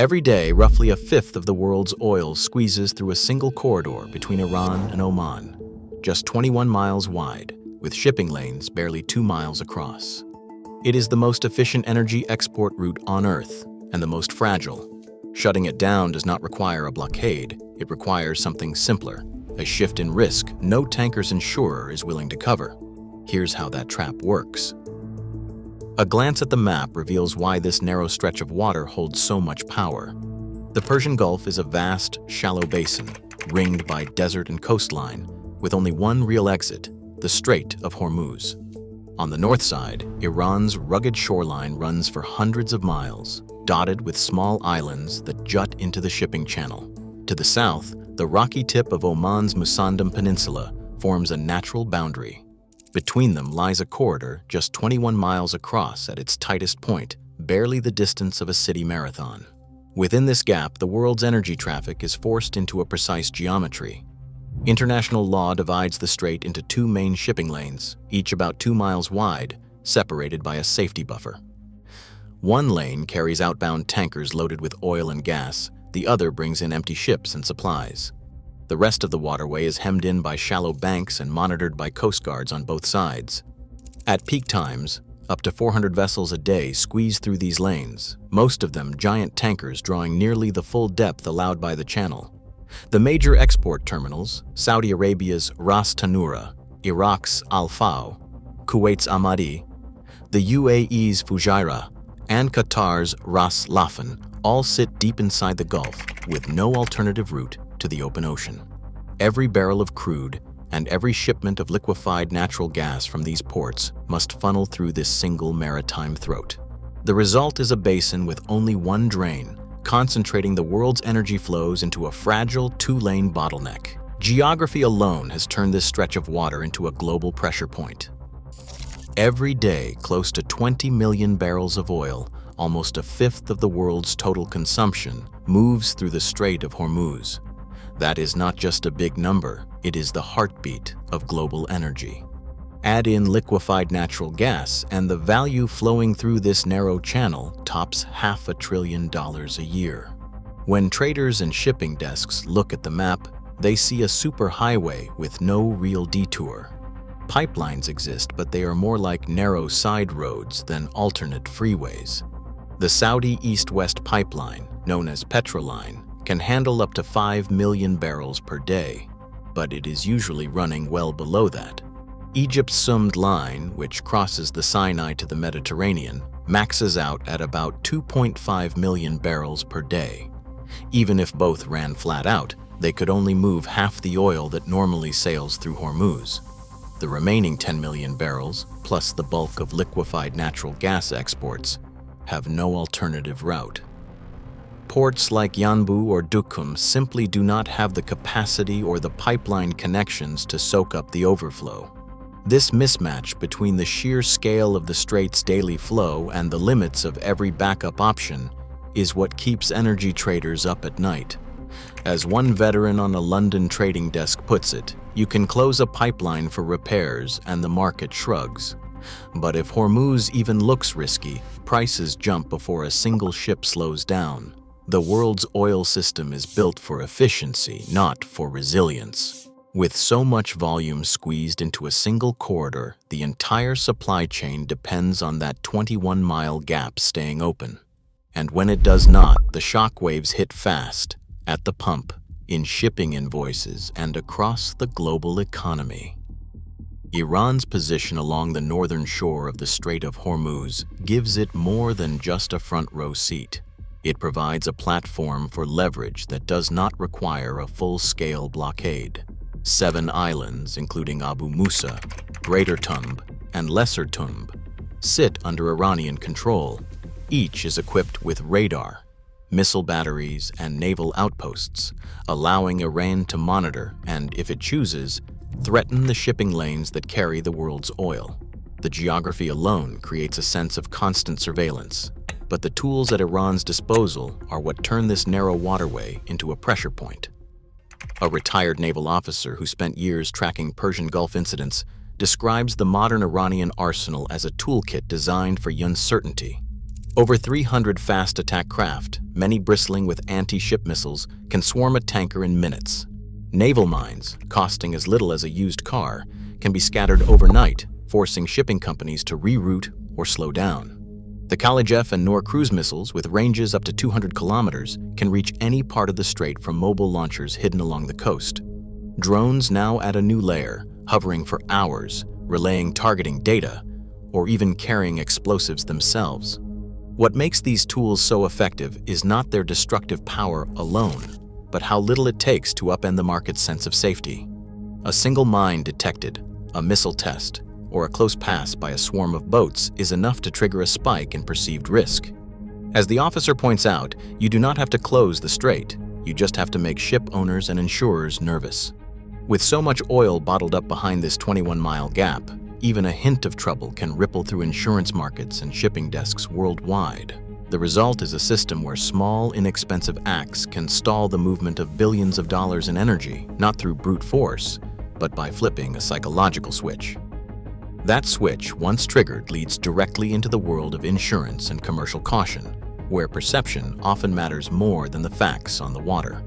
Every day, roughly a fifth of the world's oil squeezes through a single corridor between Iran and Oman, just 21 miles wide, with shipping lanes barely 2 miles across. It is the most efficient energy export route on Earth and the most fragile. Shutting it down does not require a blockade, it requires something simpler, a shift in risk no tanker's insurer is willing to cover. Here's how that trap works. A glance at the map reveals why this narrow stretch of water holds so much power. The Persian Gulf is a vast, shallow basin, ringed by desert and coastline, with only one real exit, the Strait of Hormuz. On the north side, Iran's rugged shoreline runs for hundreds of miles, dotted with small islands that jut into the shipping channel. To the south, the rocky tip of Oman's Musandam Peninsula forms a natural boundary. Between them lies a corridor just 21 miles across at its tightest point, barely the distance of a city marathon. Within this gap, the world's energy traffic is forced into a precise geometry. International law divides the strait into two main shipping lanes, each about 2 miles wide, separated by a safety buffer. One lane carries outbound tankers loaded with oil and gas, the other brings in empty ships and supplies. The rest of the waterway is hemmed in by shallow banks and monitored by coast guards on both sides. At peak times, up to 400 vessels a day squeeze through these lanes, most of them giant tankers drawing nearly the full depth allowed by the channel. The major export terminals, Saudi Arabia's Ras Tanura, Iraq's Al-Fao, Kuwait's Ahmadi, the UAE's Fujairah, and Qatar's Ras Laffan, all sit deep inside the Gulf with no alternative route to the open ocean. Every barrel of crude and every shipment of liquefied natural gas from these ports must funnel through this single maritime throat. The result is a basin with only one drain, concentrating the world's energy flows into a fragile two-lane bottleneck. Geography alone has turned this stretch of water into a global pressure point. Every day, close to 20 million barrels of oil, almost a fifth of the world's total consumption, moves through the Strait of Hormuz. That is not just a big number, it is the heartbeat of global energy. Add in liquefied natural gas, and the value flowing through this narrow channel tops $500 billion a year. When traders and shipping desks look at the map, they see a superhighway with no real detour. Pipelines exist, but they are more like narrow side roads than alternate freeways. The Saudi East-West pipeline, known as Petroline, can handle up to 5 million barrels per day, but it is usually running well below that. Egypt's Sumd line, which crosses the Sinai to the Mediterranean, maxes out at about 2.5 million barrels per day. Even if both ran flat out, they could only move half the oil that normally sails through Hormuz. The remaining 10 million barrels, plus the bulk of liquefied natural gas exports, have no alternative route. Ports like Yanbu or Duqm simply do not have the capacity or the pipeline connections to soak up the overflow. This mismatch between the sheer scale of the strait's daily flow and the limits of every backup option is what keeps energy traders up at night. As one veteran on a London trading desk puts it, you can close a pipeline for repairs and the market shrugs. But if Hormuz even looks risky, prices jump before a single ship slows down. The world's oil system is built for efficiency, not for resilience. With so much volume squeezed into a single corridor, the entire supply chain depends on that 21-mile gap staying open. And when it does not, the shockwaves hit fast, at the pump, in shipping invoices, and across the global economy. Iran's position along the northern shore of the Strait of Hormuz gives it more than just a front-row seat. It provides a platform for leverage that does not require a full-scale blockade. 7 islands, including Abu Musa, Greater Tumb, and Lesser Tumb, sit under Iranian control. Each is equipped with radar, missile batteries, and naval outposts, allowing Iran to monitor and, if it chooses, threaten the shipping lanes that carry the world's oil. The geography alone creates a sense of constant surveillance, but the tools at Iran's disposal are what turn this narrow waterway into a pressure point. A retired naval officer who spent years tracking Persian Gulf incidents describes the modern Iranian arsenal as a toolkit designed for uncertainty. Over 300 fast attack craft, many bristling with anti-ship missiles, can swarm a tanker in minutes. Naval mines, costing as little as a used car, can be scattered overnight, forcing shipping companies to reroute or slow down. The Khalid and Noor cruise missiles, with ranges up to 200 kilometers, can reach any part of the strait from mobile launchers hidden along the coast. Drones now add a new layer, hovering for hours, relaying targeting data, or even carrying explosives themselves. What makes these tools so effective is not their destructive power alone, but how little it takes to upend the market's sense of safety. A single mine detected, a missile test, or a close pass by a swarm of boats is enough to trigger a spike in perceived risk. As the officer points out, you do not have to close the strait, you just have to make ship owners and insurers nervous. With so much oil bottled up behind this 21-mile gap, even a hint of trouble can ripple through insurance markets and shipping desks worldwide. The result is a system where small, inexpensive acts can stall the movement of billions of dollars in energy, not through brute force, but by flipping a psychological switch. That switch, once triggered, leads directly into the world of insurance and commercial caution, where perception often matters more than the facts on the water.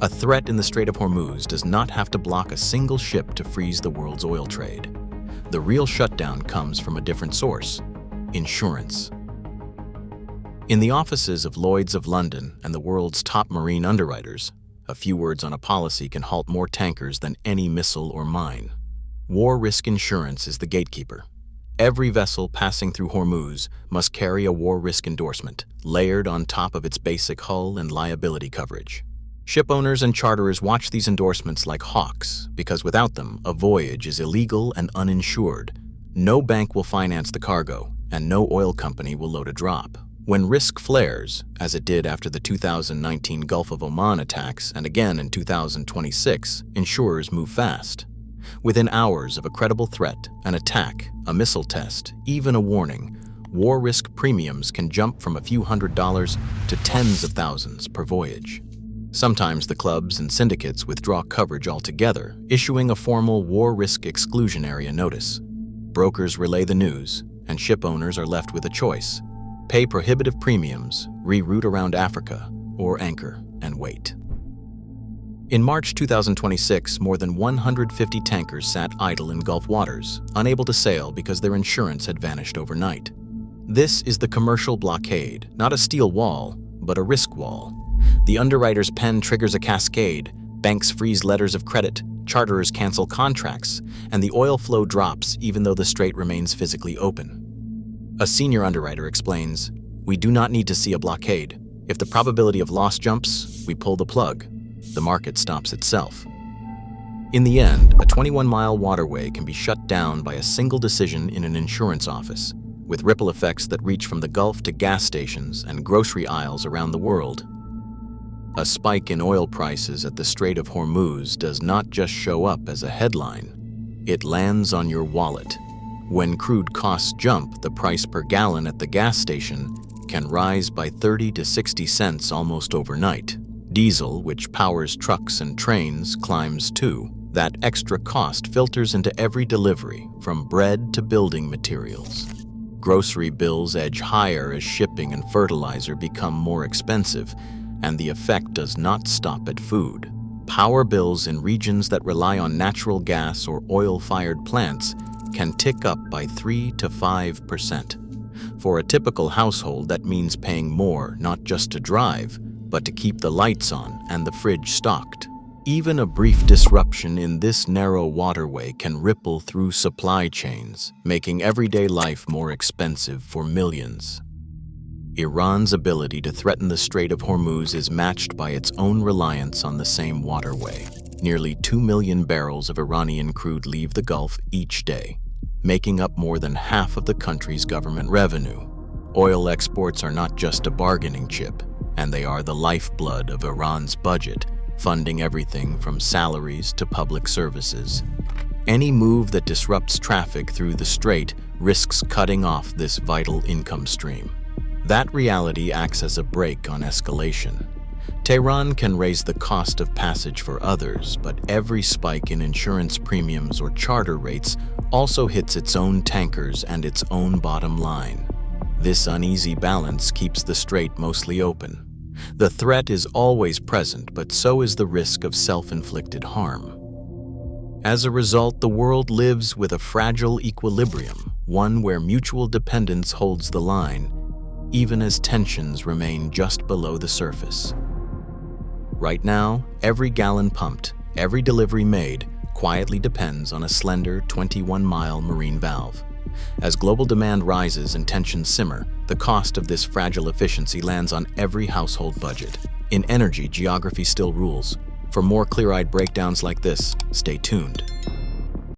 A threat in the Strait of Hormuz does not have to block a single ship to freeze the world's oil trade. The real shutdown comes from a different source: insurance. In the offices of Lloyd's of London and the world's top marine underwriters, a few words on a policy can halt more tankers than any missile or mine. War risk insurance is the gatekeeper. Every vessel passing through Hormuz must carry a war risk endorsement, layered on top of its basic hull and liability coverage. Ship owners and charterers watch these endorsements like hawks, because without them, a voyage is illegal and uninsured. No bank will finance the cargo, and no oil company will load a drop. When risk flares, as it did after the 2019 Gulf of Oman attacks and again in 2026, insurers move fast. Within hours of a credible threat, an attack, a missile test, even a warning, war risk premiums can jump from a few $100s to tens of thousands per voyage. Sometimes the clubs and syndicates withdraw coverage altogether, issuing a formal war risk exclusion area notice. Brokers relay the news, and ship owners are left with a choice: pay prohibitive premiums, reroute around Africa, or anchor and wait. In March 2026, more than 150 tankers sat idle in Gulf waters, unable to sail because their insurance had vanished overnight. This is the commercial blockade, not a steel wall, but a risk wall. The underwriter's pen triggers a cascade, banks freeze letters of credit, charterers cancel contracts, and the oil flow drops even though the strait remains physically open. A senior underwriter explains, "We do not need to see a blockade. If the probability of loss jumps, we pull the plug. The market stops itself." In the end, a 21-mile waterway can be shut down by a single decision in an insurance office, with ripple effects that reach from the Gulf to gas stations and grocery aisles around the world. A spike in oil prices at the Strait of Hormuz does not just show up as a headline. It lands on your wallet. When crude costs jump, the price per gallon at the gas station can rise by 30 to 60 cents almost overnight. Diesel, which powers trucks and trains, climbs too. That extra cost filters into every delivery, from bread to building materials. Grocery bills edge higher as shipping and fertilizer become more expensive, and the effect does not stop at food. Power bills in regions that rely on natural gas or oil-fired plants can tick up by 3 to 5%. For a typical household, that means paying more not just to drive, but to keep the lights on and the fridge stocked. Even a brief disruption in this narrow waterway can ripple through supply chains, making everyday life more expensive for millions. Iran's ability to threaten the Strait of Hormuz is matched by its own reliance on the same waterway. Nearly 2 million barrels of Iranian crude leave the Gulf each day, making up more than half of the country's government revenue. Oil exports are not just a bargaining chip, and they are the lifeblood of Iran's budget, funding everything from salaries to public services. Any move that disrupts traffic through the strait risks cutting off this vital income stream. That reality acts as a brake on escalation. Tehran can raise the cost of passage for others, but every spike in insurance premiums or charter rates also hits its own tankers and its own bottom line. This uneasy balance keeps the strait mostly open. The threat is always present, but so is the risk of self-inflicted harm. As a result, the world lives with a fragile equilibrium, one where mutual dependence holds the line, even as tensions remain just below the surface. Right now, every gallon pumped, every delivery made, quietly depends on a slender 21-mile marine valve. As global demand rises and tensions simmer, the cost of this fragile efficiency lands on every household budget. In energy, geography still rules. For more clear-eyed breakdowns like this, stay tuned.